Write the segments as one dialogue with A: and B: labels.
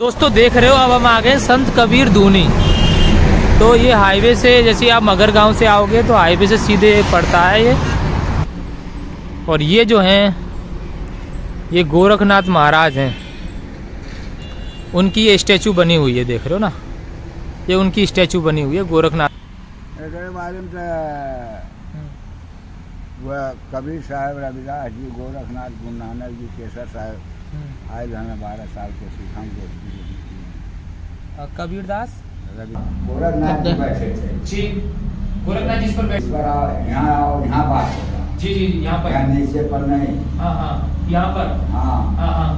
A: दोस्तों देख रहे हो, अब हम आ गए संत कबीर दूनी। तो ये हाईवे से, जैसे आप मगर गांव से आओगे तो हाईवे से सीधे पड़ता है ये। और ये जो हैं ये गोरखनाथ महाराज हैं, उनकी ये स्टैचू बनी हुई है, देख रहे हो ना, ये उनकी स्टैचू बनी हुई है गोरखनाथ।
B: कबीर साहब, रविदास जी, गोरखनाथ, गुरु नानक जी, केसर साहब आए 12 साल के सीखम
A: कबीर दास
B: गोरखनाथ जी बैठे थे
A: जी, गोरखनाथ जी पर बैठे,
B: यहाँ आओ, यहाँ बात होगा
A: जी जी, यहाँ पर,
B: यहाँ नीचे पर नहीं,
A: हाँ हाँ, यहाँ पर,
B: हाँ
A: हाँ हाँ,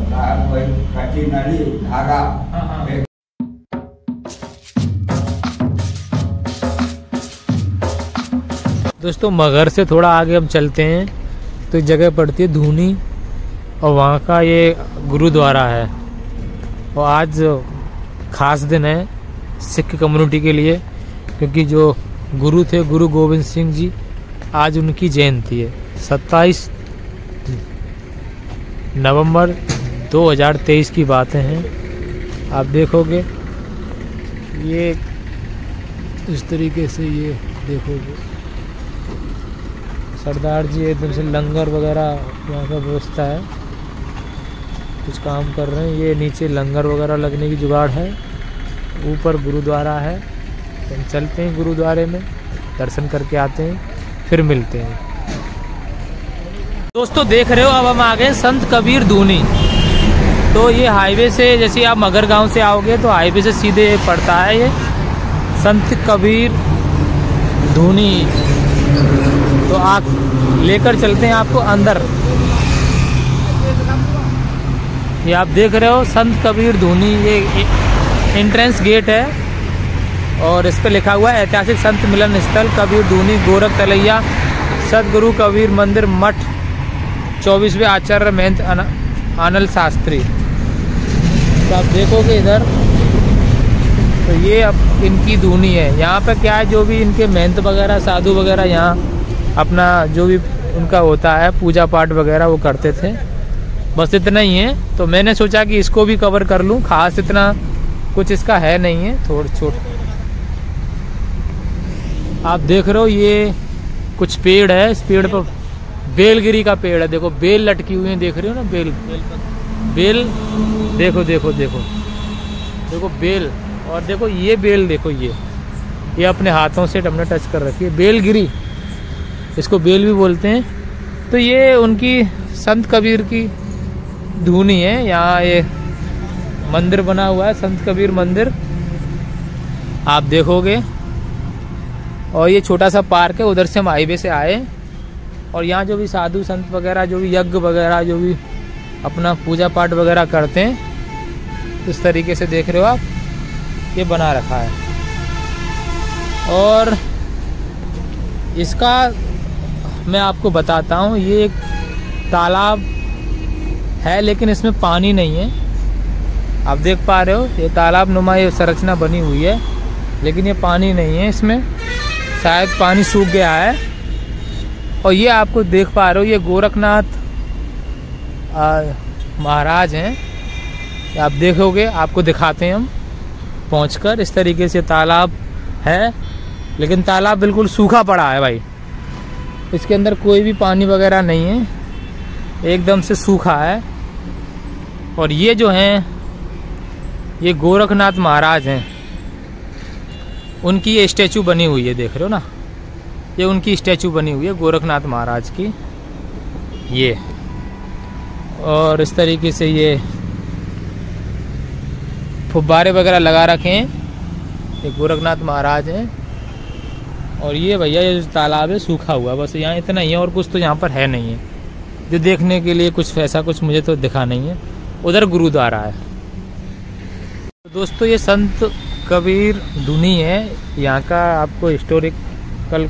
B: साहब वही कटी नली धागा।
A: हाँ हाँ। दोस्तों मगर से थोड़ा आगे हम चलते हैं तो जगह पड़ती है धूनी, और वहाँ का ये गुरुद्वारा है। और आज खास दिन है सिख कम्युनिटी के लिए, क्योंकि जो गुरु थे गुरु गोविंद सिंह जी, आज उनकी जयंती है। 27 नवंबर 2023 की बातें हैं। आप देखोगे ये इस तरीके से, ये देखोगे सरदार जी एकदम से लंगर वगैरह यहाँ का व्यवस्था है, कुछ काम कर रहे हैं। ये नीचे लंगर वगैरह लगने की जुगाड़ है, ऊपर गुरुद्वारा है। तो हम चलते हैं गुरुद्वारे में, दर्शन करके आते हैं, फिर मिलते हैं। दोस्तों देख रहे हो, अब हम आ गए संत कबीर दूनी। तो ये हाईवे से, जैसे आप मगर गांव से आओगे तो हाईवे से सीधे पड़ता है ये संत कबीर दूनी। तो आप लेकर चलते हैं आपको अंदर। ये आप देख रहे हो संत कबीर दूनी, ये एंट्रेंस गेट है और इस पे लिखा हुआ है ऐतिहासिक संत मिलन स्थल कबीर दूनी गोरख तलैया सदगुरु कबीर मंदिर मठ 24वें आचार्य महंत आनल शास्त्री। तो आप देखोगे इधर, तो ये अब इनकी दूनी है। यहाँ पे क्या है, जो भी इनके महंत वगैरह साधु वगैरह यहाँ अपना जो भी उनका होता है पूजा पाठ वगैरह वो करते थे। बस इतना ही है। तो मैंने सोचा कि इसको भी कवर कर लूँ, खास इतना कुछ इसका है नहीं है, थोड़ा छोटा। आप देख रहे हो ये कुछ पेड़ है, इस पेड़ पर बेलगिरी का पेड़ है। देखो बेल लटकी हुई है, देख रहे हो ना, बेल देखो देखो देखो देखो बेल। और देखो ये बेल, देखो ये अपने हाथों से हमने टच कर रखी है, बेलगिरी, इसको बेल भी बोलते हैं। तो ये उनकी संत कबीर की धूनी है। यहाँ ये मंदिर बना हुआ है, संत कबीर मंदिर, आप देखोगे। और ये छोटा सा पार्क है, उधर से हम हाईवे से आए। और यहाँ जो भी साधु संत वगैरह, जो भी यज्ञ वगैरह, जो भी अपना पूजा पाठ वगैरह करते हैं, इस तरीके से देख रहे हो आप, ये बना रखा है। और इसका मैं आपको बताता हूँ, ये एक तालाब है लेकिन इसमें पानी नहीं है। आप देख पा रहे हो ये तालाब नुमा ये संरचना बनी हुई है, लेकिन ये पानी नहीं है इसमें, शायद पानी सूख गया है। और ये आपको देख पा रहे हो, ये गोरखनाथ महाराज हैं। आप देखोगे, आपको दिखाते हैं हम पहुंचकर। इस तरीके से तालाब है, लेकिन तालाब बिल्कुल सूखा पड़ा है भाई, इसके अंदर कोई भी पानी वगैरह नहीं है, एकदम से सूखा है। और ये जो हैं ये गोरखनाथ महाराज हैं, उनकी ये स्टैचू बनी हुई है, देख रहे हो ना, ये उनकी स्टैचू बनी हुई है गोरखनाथ महाराज की ये। और इस तरीके से ये फुब्बारे वगैरह लगा रखे हैं, ये गोरखनाथ महाराज हैं। और ये भैया ये जो तालाब है सूखा हुआ, बस यहाँ इतना ही है, और कुछ तो यहाँ पर है नहीं है जो देखने के लिए, कुछ ऐसा कुछ मुझे तो दिखा नहीं है। उधर गुरुद्वारा है। तो दोस्तों ये संत कबीर दूनी है। यहाँ का आपको हिस्टोरिकल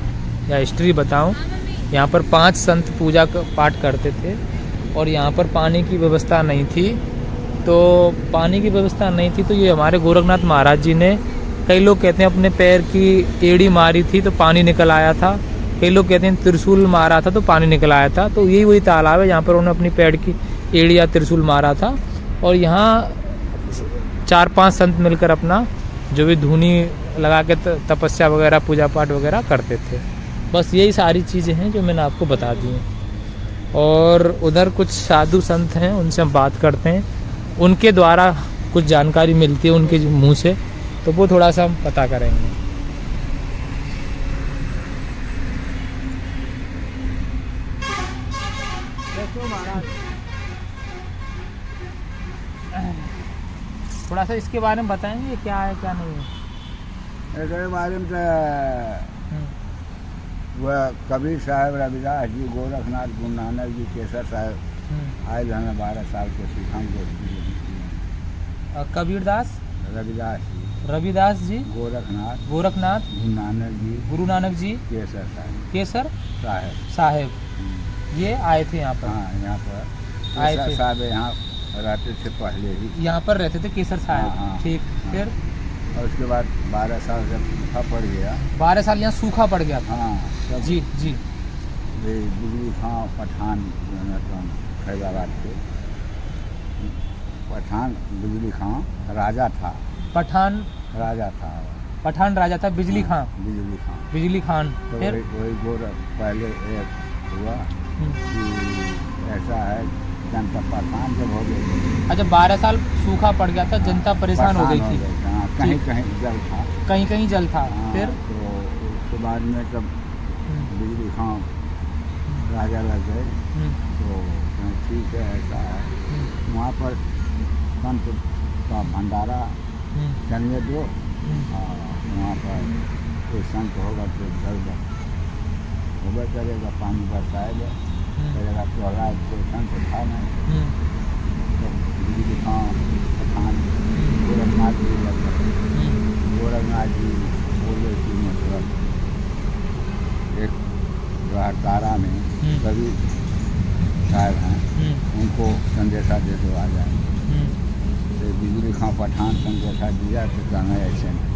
A: या हिस्ट्री बताऊं, यहाँ पर 5 संत पूजा पाठ करते थे, और यहाँ पर पानी की व्यवस्था नहीं थी। तो पानी की व्यवस्था नहीं थी तो ये हमारे गोरखनाथ महाराज जी ने, कई लोग कहते हैं अपने पैर की एड़ी मारी थी तो पानी निकल आया था, कई लोग कहते हैं त्रिशूल मारा था तो पानी निकल आया था। तो यही वही तालाब है जहाँ पर उन्होंने अपनी पैर की एड़ी या त्रिशूल मारा था। और यहाँ 4-5 संत मिलकर अपना जो भी धूनी लगा के तपस्या वगैरह पूजा पाठ वगैरह करते थे। बस यही सारी चीज़ें हैं जो मैंने आपको बता दी हैं। और उधर कुछ साधु संत हैं, उनसे हम बात करते हैं, उनके द्वारा कुछ जानकारी मिलती है उनके मुंह से, तो वो थोड़ा सा हम पता करेंगे। थोड़ा सा इसके बारे में बताएंगे क्या है क्या नहीं है?
B: इसके बारे में वह कबीर साहब, रविदास जी, गोरखनाथ, गुरु नानक जी, केसर साहब आए हमें 12 साल के सीखा को।
A: कबीरदास, रविदास जी, गोरखनाथ, गुरु नानक जी, केसर साहब ये आए थे यहाँ पर।
B: हाँ, यहाँ पर
A: आए थे
B: साहब यहाँ रहते थे, पहले ही
A: यहाँ पर रहते थे केसर साहब।
B: हाँ,
A: ठीक। फिर
B: और उसके बाद 12 साल जब सूखा पड़ गया,
A: 12 साल यहाँ सूखा पड़ गया था।
B: हाँ
A: जी जी।
B: बिजली खां पठान फैजाबाद के पठान बिजली खां राजा था।
A: पठान
B: राजा था,
A: पठान राजा था, बिजली खां, बिजली खान।
B: तो
A: फिर
B: वही गोरख पहले एक हुआ कि ऐसा है, जनता परेशान जब हो गई।
A: अच्छा, 12 साल सूखा पड़ गया था, जनता परेशान हो गई थी।
B: कहीं कहीं जल था,
A: कहीं कहीं जल था। फिर
B: तो उसके बाद में जब बिजली खां राजा लग गए तो ठीक है, ऐसा है। वहाँ पर संत का भंडारा चलने दो, और वहाँ पर कोई संत होगा तो जल होगा करेगा, पानी बरसाएगा करेगा, तो कोई संत था नहीं। तो बिजली खां पठान गोरखनाथ जी लग गए। गोरखनाथ जी बोले कि मतलब एक तारा में कभी साहब हैं, उनको संदेशा दे दो आ जाए। तो बिजली खां पठान संदेशा दिया तो कहना ऐसे नहीं,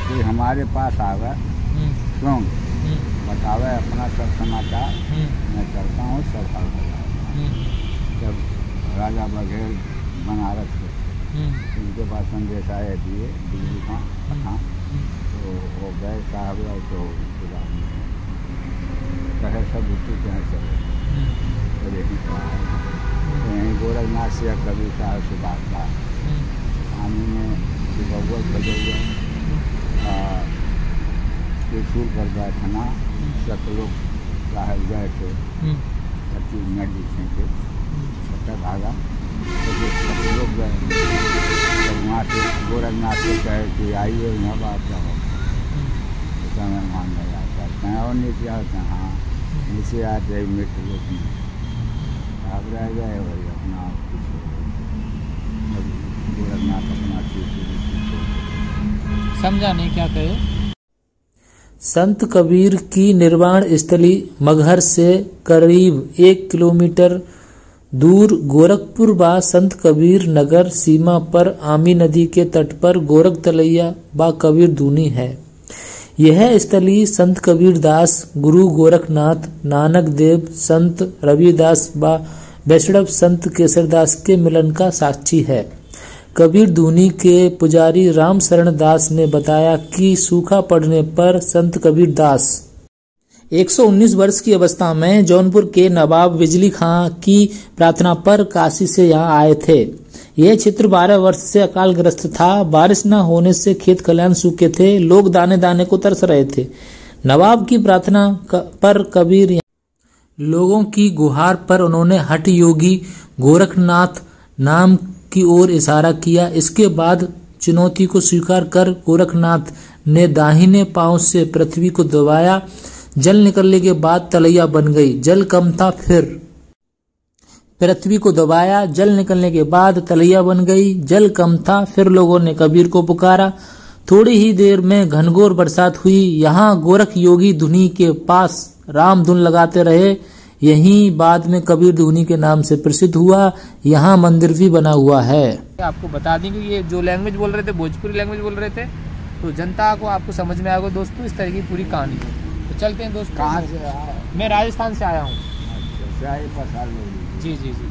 B: कोई हमारे पास आवे क्यों बतावे अपना सब समाचार, मैं चलता हूँ सब हाल बताऊँ। जब राजा बघेल बनारस के उनके पास संदेश आए दिए बिजली खां पठान, तो वो गए साहब, तो उसके बाद कहे सब उठी कहें चले, तो यही कहा है। तो यहीं गोरखनाथ से कबीर साहब से बात था, पानी में बउआ बजे गए, त्रिशूल पर गए थाना, सब लोग साहब गए थे, अच्छी नदी खींचे सत्तर भागा, तो सब लोग गए। तो वहाँ से गोरखनाथ से कहे कि आइए यहाँ बात जाओ, तो मैं मान गया कहें और नीचे आओ, हाँ नीचे आते ही मिट्टी लेकिन आप रह गए, वही अपना गोरखनाथ अपना
A: समझा नहीं क्या कहे।
C: संत कबीर की निर्वाण स्थली मगहर से करीब 1 किलोमीटर दूर गोरखपुर व संत कबीर नगर सीमा पर आमी नदी के तट पर गोरख तलैया व कबीर दूनी है। यह स्थली संत कबीर दास, गुरु गोरखनाथ, नानक देव, संत रविदास व वैष्णव संत केसरदास के मिलन का साक्षी है। कबीर दूनी के पुजारी राम शरण दास ने बताया कि सूखा पड़ने पर संत कबीर दास 119 वर्ष की अवस्था में जौनपुर के नवाब बिजली खां की प्रार्थना पर काशी से यहाँ आए थे। यह क्षेत्र 12 वर्ष से अकालग्रस्त था। बारिश न होने से खेत खलिहान सूखे थे, लोग दाने दाने को तरस रहे थे। नवाब की प्रार्थना पर कबीर लोगों की गुहार पर उन्होंने हठ योगी गोरखनाथ नाम की ओर इशारा किया। इसके बाद चुनौती को स्वीकार कर गोरखनाथ ने दाहिने पांव से पृथ्वी को दबाया। जल निकलने के बाद तलैया बन गई। जल कम था, फिर पृथ्वी को दबाया। जल निकलने के बाद तलैया बन गई। जल कम था, फिर लोगों ने कबीर को पुकारा। थोड़ी ही देर में घनघोर बरसात हुई। यहाँ गोरख योगी धुनी के पास राम धुन लगाते रहे। यहीं बाद में कबीर धुनी के नाम से प्रसिद्ध हुआ। यहाँ मंदिर भी बना हुआ है।
A: आपको बता दें कि ये जो लैंग्वेज बोल रहे थे, भोजपुरी लैंग्वेज बोल रहे थे, तो जनता को आपको समझ में आएगा दोस्तों। इस तरह की पूरी कहानी है। तो चलते हैं दोस्तों।
B: कहाँ से आया?
A: मैं राजस्थान से आया हूँ।
B: अच्छा,
A: जी जी जी।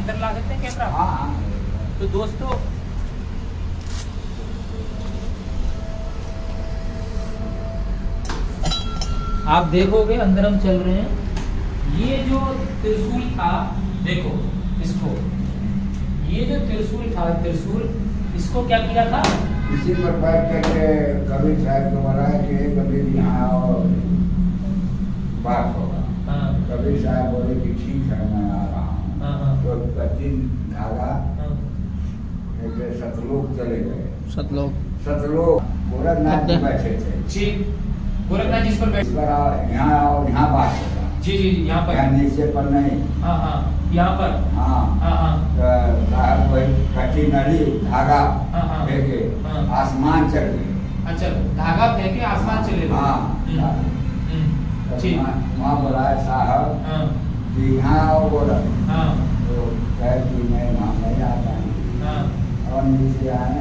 A: अंदर ला सकते हैं कैमरा?
B: हाँ हाँ
A: तो दोस्तों आप देखोगे अंदर हम चल रहे हैं, ये जो त्रिशूल था देखो इसको, ये जो त्रिशूल था, त्रिशूल इसको क्या किया था?
B: इसी पर बैठ करके कबीर साहब को बोला कि कबीर यहाँ और बात होगा।
A: हाँ
B: कबीर साहब बोले कि ठीक है मैं आ रहा हूँ।
A: हाँ
B: तो कठिन धागा
A: हाँ।
B: ऐसे सतलोक चले गए।
A: सतलोक
B: गोरखनाथ जी बैठे थे।
A: जी, गोरखनाथ जी इस पर बैठ,
B: इस पर आओ, यहाँ आओ, यहाँ बात होगा।
A: जी जी जी, यहाँ पर,
B: यहाँ नीचे पर नहीं।
A: हाँ हाँ यहाँ पर,
B: हाँ
A: हाँ हाँ
B: तो साहब वही कठी नली धागा
A: हाँ, हाँ,
B: फेंके
A: हाँ।
B: आसमान चल गए।
A: अच्छा, धागा फेंके आसमान चले गए।
B: हाँ
A: हम्म, ठीक,
B: वहाँ बोला साहब
A: हाँ
B: कि यहाँ आओ बोला।
A: हाँ
B: तो कहे कि मैं वहाँ नहीं आता हूँ।
A: हाँ
B: और नीचे आए